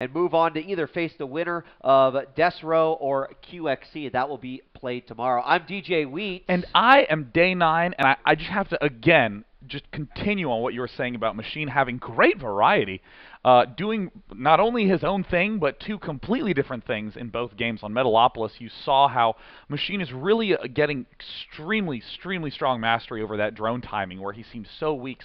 and move on to either face the winner of Desro or QXC. That will be played tomorrow. I'm DJ Wheat. And I am Day 9, and I just have to, again, just continue on what you were saying about Machine having great variety, doing not only his own thing, but two completely different things in both games. On Metalopolis, you saw how Machine is really getting extremely strong mastery over that drone timing, where he seems so weak.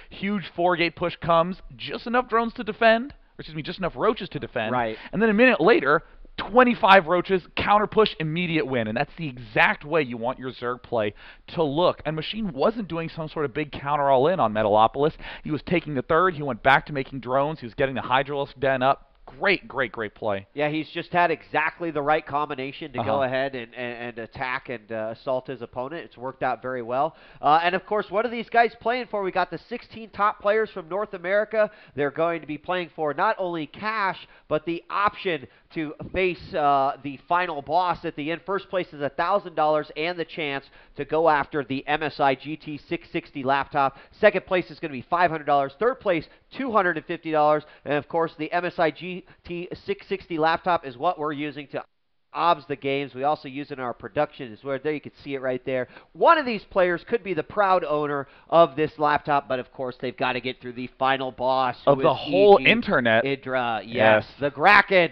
Huge 4-gate push comes, just enough drones to defend, or excuse me, just enough roaches to defend, right. And then a minute later, 25 roaches, counter push, immediate win. And that's the exact way you want your Zerg play to look. And Machine wasn't doing some sort of big counter all-in on Metalopolis. He was taking the third. He went back to making drones. He was getting the Hydralisk Den up. Great play. Yeah, he's just had exactly the right combination to go ahead and attack and assault his opponent. It's worked out very well. And, of course, what are these guys playing for? We got the 16 top players from North America. They're going to be playing for not only cash, but the option to face the final boss at the end. First place is $1,000 and the chance to go after the MSI GT660 laptop. Second place is going to be $500. Third place, $250. And, of course, the MSI GT660 laptop is what we're using to obs the games. We also use it in our production as well. There you can see it right there. One of these players could be the proud owner of this laptop, but of course they've got to get through the final boss of the whole internet. Idra, yes, the Kraken.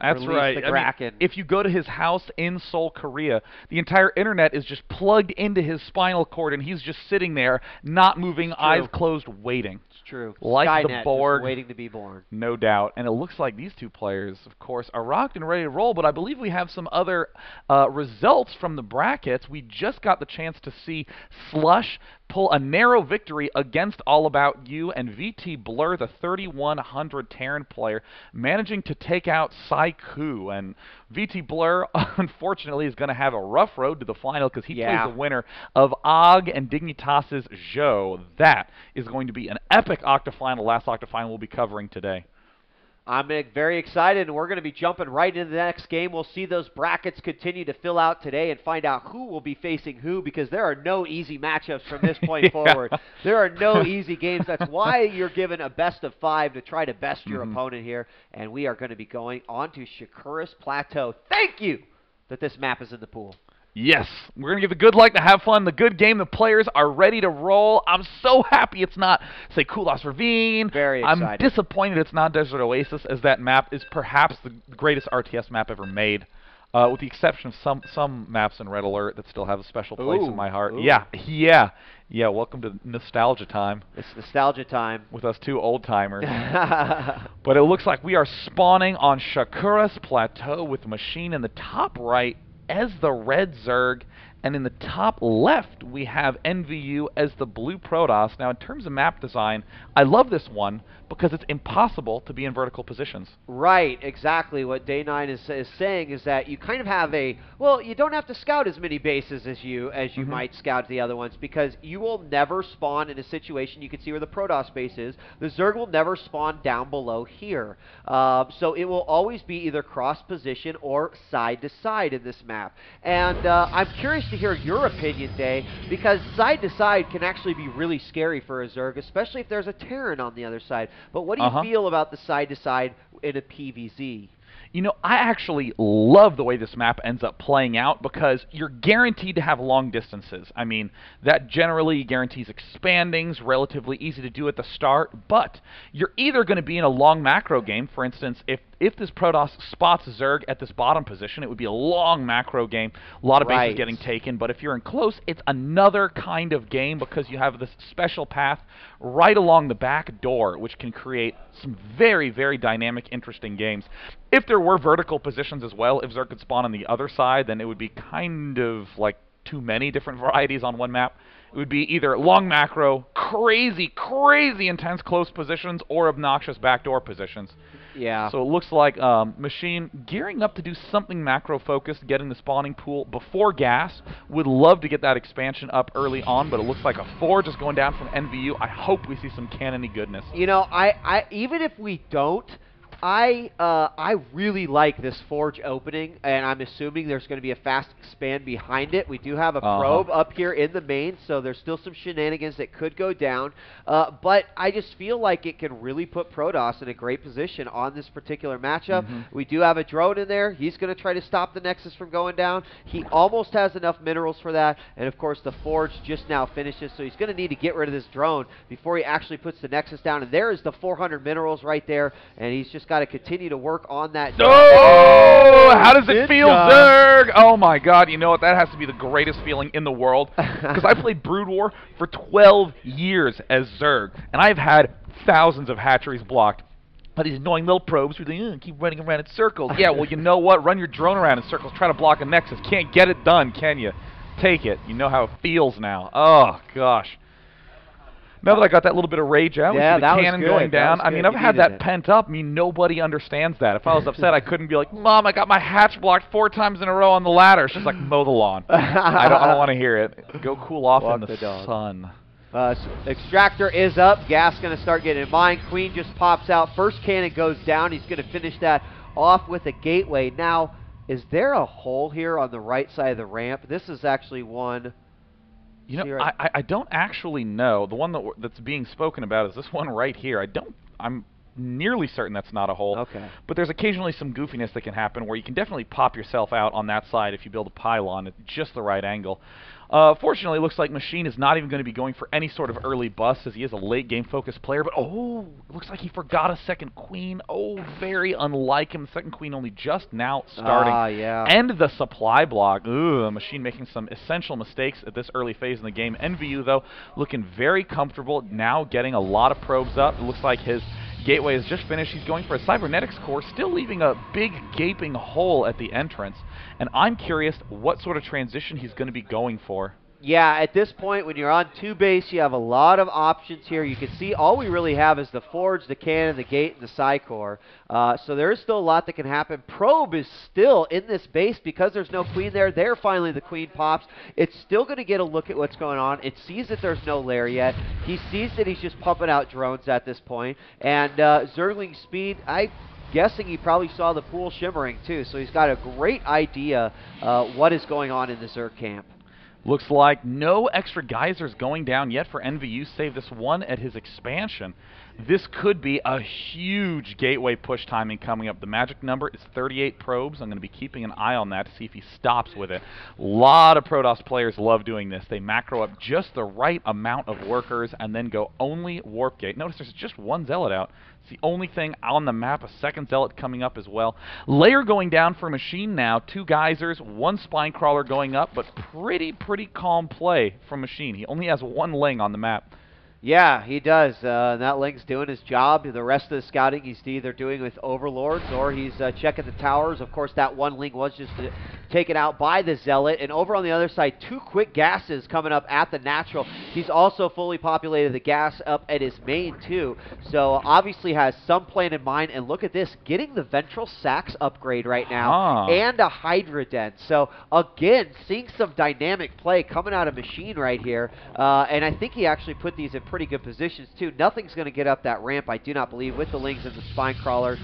That's right. I mean, if you go to his house in Seoul, Korea, the entire internet is just plugged into his spinal cord, and he's just sitting there, not moving, eyes closed, waiting. It's true. Like Skynet, the Borg, just waiting to be born. No doubt. And it looks like these two players, of course, are rocked and ready to roll, but I believe we have some other results from the brackets. We just got the chance to see Slush pull a narrow victory against All About You, and VT Blur, the 3100 Terran player, managing to take out Saiku. And VT Blur, unfortunately, is going to have a rough road to the final because he plays the winner of Og and Dignitas's Zhou. That is going to be an epic octafinal, last octafinal we'll be covering today. I'm very excited, and we're going to be jumping right into the next game. We'll see those brackets continue to fill out today and find out who will be facing who, because there are no easy matchups from this point forward. There are no easy games. That's why you're given a best of 5 to try to best your opponent here, and we are going to be going on to Shakuras Plateau. Thank you that this map is in the pool. Yes, we're going to give the good luck to have fun, the good game. The players are ready to roll. I'm so happy it's not, say, Kulas Ravine. Very excited. I'm disappointed it's not Desert Oasis, as that map is perhaps the greatest RTS map ever made, with the exception of some maps in Red Alert that still have a special place in my heart. Yeah, welcome to nostalgia time. It's nostalgia time. With us two old-timers. But it looks like we are spawning on Shakuras Plateau with Machine in the top right as the red Zerg, and in the top left we have NVU as the blue Protoss. Now, in terms of map design, I love this one because it's impossible to be in vertical positions. Right, exactly. What Day 9 is saying is that you kind of have well, you don't have to scout as many bases as you might scout the other ones, because you will never spawn in a situation. You can see where the Protoss base is. The Zerg will never spawn down below here. So it will always be either cross position or side to side in this map. And I'm curious to hear your opinion, Day, because side to side can actually be really scary for a Zerg, especially if there's a Terran on the other side. But what do you feel about the side-to-side in a PvZ? You know, I actually love the way this map ends up playing out because you're guaranteed to have long distances. I mean, that generally guarantees expandings, relatively easy to do at the start, but you're either going to be in a long macro game. For instance, if this Protoss spots Zerg at this bottom position, it would be a long macro game, a lot of bases getting taken. But if you're in close, it's another kind of game because you have this special path right along the back door, which can create some very dynamic, interesting games. If there were vertical positions as well, if Zerg could spawn on the other side, then it would be kind of like too many different varieties on one map. It would be either long macro, crazy intense close positions, or obnoxious backdoor positions. Yeah. So it looks like Machine gearing up to do something macro-focused, getting the spawning pool before gas. Would love to get that expansion up early on, but it looks like a 4 just going down from NVU. I hope we see some cannony goodness. You know, I even if we don't, I really like this Forge opening, and I'm assuming there's going to be a fast expand behind it. We do have a probe up here in the main, so there's still some shenanigans that could go down. But I just feel like it can really put Protoss in a great position on this particular matchup. We do have a drone in there. He's going to try to stop the Nexus from going down. He almost has enough minerals for that, and of course the Forge just now finishes, so he's going to need to get rid of this drone before he actually puts the Nexus down. And there is the 400 minerals right there, and he's just got to continue to work on that. Oh, how does it feel, Zerg? Oh my God, you know what? That has to be the greatest feeling in the world, because I played Brood War for 12 years as Zerg, and I've had thousands of hatcheries blocked. But these annoying little probes who keep running around in circles. Yeah, well, you know what? Run your drone around in circles, try to block a Nexus. Can't get it done, can you? Take it. You know how it feels now. Oh, gosh. Now that I got that little bit of rage out, yeah, with the cannon going down, I mean, I've had that pent up. I mean, nobody understands that. If I was upset, I couldn't be like, Mom, I got my hatch blocked 4 times in a row on the ladder. She's like, mow the lawn. I don't want to hear it. Go cool off in the sun. Extractor is up. Gas going to start getting in mine. Queen just pops out. First cannon goes down. He's going to finish that off with a gateway. Now, is there a hole here on the right side of the ramp? This is actually one... You know, I don't actually know. The one that's being spoken about is this one right here. I'm nearly certain that's not a hole. Okay. But there's occasionally some goofiness that can happen where you can definitely pop yourself out on that side if you build a pylon at just the right angle. Fortunately, it looks like Machine is not even going to be going for any sort of early bust, as he is a late-game focused player. But, oh, it looks like he forgot a second queen. Oh, very unlike him. The second queen only just now starting. Yeah. And the supply block. Ooh, Machine making some essential mistakes at this early phase in the game. MVU, though, looking very comfortable, now getting a lot of probes up. It looks like his gateway is just finished. He's going for a cybernetics core, still leaving a big gaping hole at the entrance. And I'm curious what sort of transition he's going to be going for. Yeah, at this point, when you're on 2 base, you have a lot of options here. You can see all we really have is the Forge, the cannon, the gate, and the Psy core. So there is still a lot that can happen. Probe is still in this base because there's no queen there. There, finally, the queen pops. It's still going to get a look at what's going on. It sees that there's no lair yet. He sees that he's just pumping out drones at this point. And Zergling speed, I'm guessing he probably saw the pool shimmering too. So he's got a great idea what is going on in the Zerg camp. Looks like no extra geysers going down yet for NVU, save this one at his expansion. This could be a huge gateway push timing coming up. The magic number is 38 probes. I'm going to be keeping an eye on that to see if he stops with it. A lot of Protoss players love doing this. They macro up just the right amount of workers and then go only warp gate. Notice there's just one zealot out. It's the only thing on the map. A second zealot coming up as well. Layer going down for Machine now. 2 geysers, 1 spine crawler going up, but pretty calm play from Machine. He only has 1 ling on the map. Yeah, he does. That Ling's doing his job. The rest of the scouting he's either doing with Overlords or he's checking the towers. Of course, that 1 Ling was just taken out by the Zealot. And over on the other side, 2 quick gases coming up at the natural. He's also fully populated the gas up at his main, too. So, obviously has some plan in mind. And look at this, getting the Ventral Sacs upgrade right now. And a Hydra Den. So, again, seeing some dynamic play coming out of Machine right here. And I think he actually put these in pretty good positions too. Nothing's going to get up that ramp, I do not believe, with the Lings and the Spine Crawler.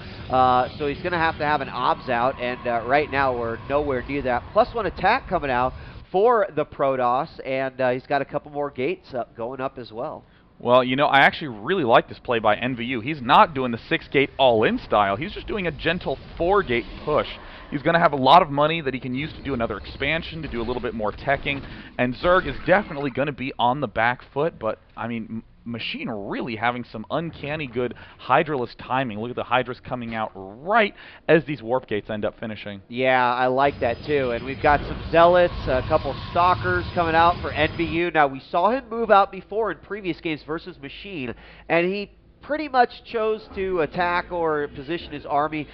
So he's going to have an OBS out, and right now we're nowhere near that. +1 attack coming out for the Protoss, and he's got a couple more gates going up as well. Well, you know, I actually really like this play by NVU. He's not doing the 6-gate all-in style. He's just doing a gentle 4-gate push. He's going to have a lot of money that he can use to do another expansion, to do a little bit more teching, and Zerg is definitely going to be on the back foot, but, I mean, Machine really having some uncanny good Hydraless timing. Look at the Hydras coming out right as these warp gates end up finishing. Yeah, I like that too. And we've got some Zealots, a couple Stalkers coming out for NVU. Now, we saw him move out before in previous games versus Machine, and he pretty much chose to attack or position his army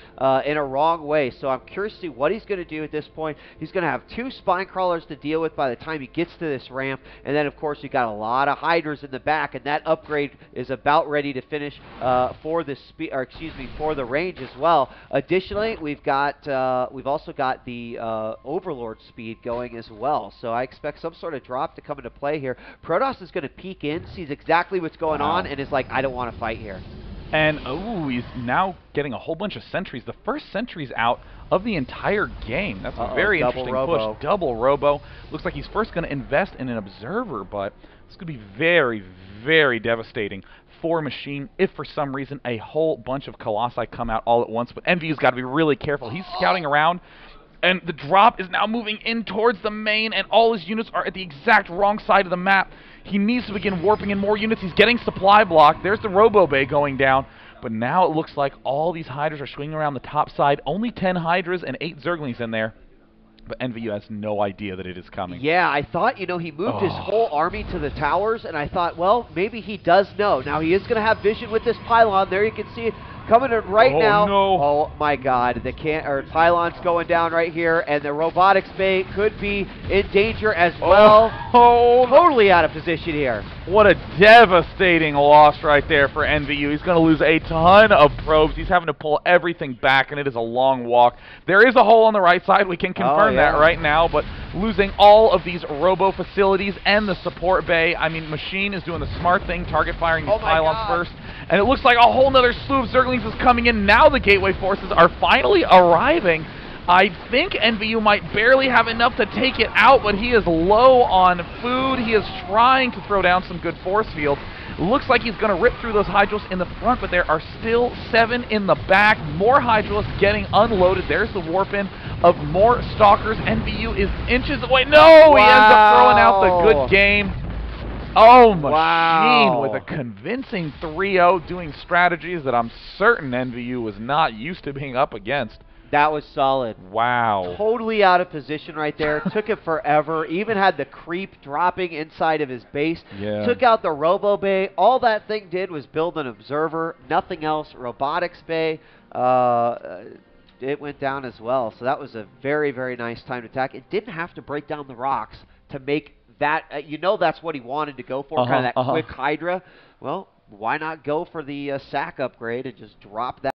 in a wrong way. So I'm curious to see what he's going to do at this point. He's going to have 2 spine crawlers to deal with by the time he gets to this ramp. And then, of course, you got a lot of Hydras in the back. And that upgrade is about ready to finish for the for the range as well. Additionally, we've also got the Overlord speed going as well. So I expect some sort of drop to come into play here. Protoss is going to peek in, sees exactly what's going on, and is like, I don't want to fight here. And, oh, he's now getting a whole bunch of sentries. The first sentries out of the entire game. That's a very interesting push. Double robo. Looks like he's first going to invest in an observer, but it's going to be very, very devastating for Machine if for some reason a whole bunch of Colossi come out all at once. But MVU's got to be really careful. He's scouting around, and the drop is now moving in towards the main, and all his units are at the exact wrong side of the map. He needs to begin warping in more units. He's getting supply blocked. There's the Robo Bay going down. But now it looks like all these Hydras are swinging around the top side. Only 10 Hydras and 8 Zerglings in there. But MVU has no idea that it is coming. Yeah, I thought, you know, he moved his whole army to the towers, and I thought, well, maybe he does know. Now, he is going to have vision with this pylon. There you can see it coming in right now. No. Oh, my God. The pylon's going down right here, and the robotics bay could be in danger as well. Totally out of position here. What a devastating loss right there for MVU. He's going to lose a ton of probes. He's having to pull everything back, and it is a long walk. There is a hole on the right side. We can confirm that right now, but losing all of these robo facilities and the support bay, I mean, Machine is doing the smart thing, target firing these pylons first, and it looks like a whole nother slew of Zerglings is coming in. Now the Gateway forces are finally arriving. I think MVU might barely have enough to take it out, but he is low on food. He is trying to throw down some good force fields. Looks like he's going to rip through those Hydros in the front, but there are still 7 in the back. More Hydros getting unloaded. There's the warp in of more Stalkers. MVU is inches away. No! He ends up throwing out the good game. Oh, Machine with a convincing 3-0, doing strategies that I'm certain MVU was not used to being up against. That was solid. Wow. Totally out of position right there. Took it forever. Even had the creep dropping inside of his base. Yeah. Took out the Robo Bay. All that thing did was build an observer. Nothing else. Robotics Bay. It went down as well. So that was a very, very nice time to attack. It didn't have to break down the rocks to make that. You know that's what he wanted to go for, kind of that quick Hydra. Well, why not go for the sack upgrade and just drop that?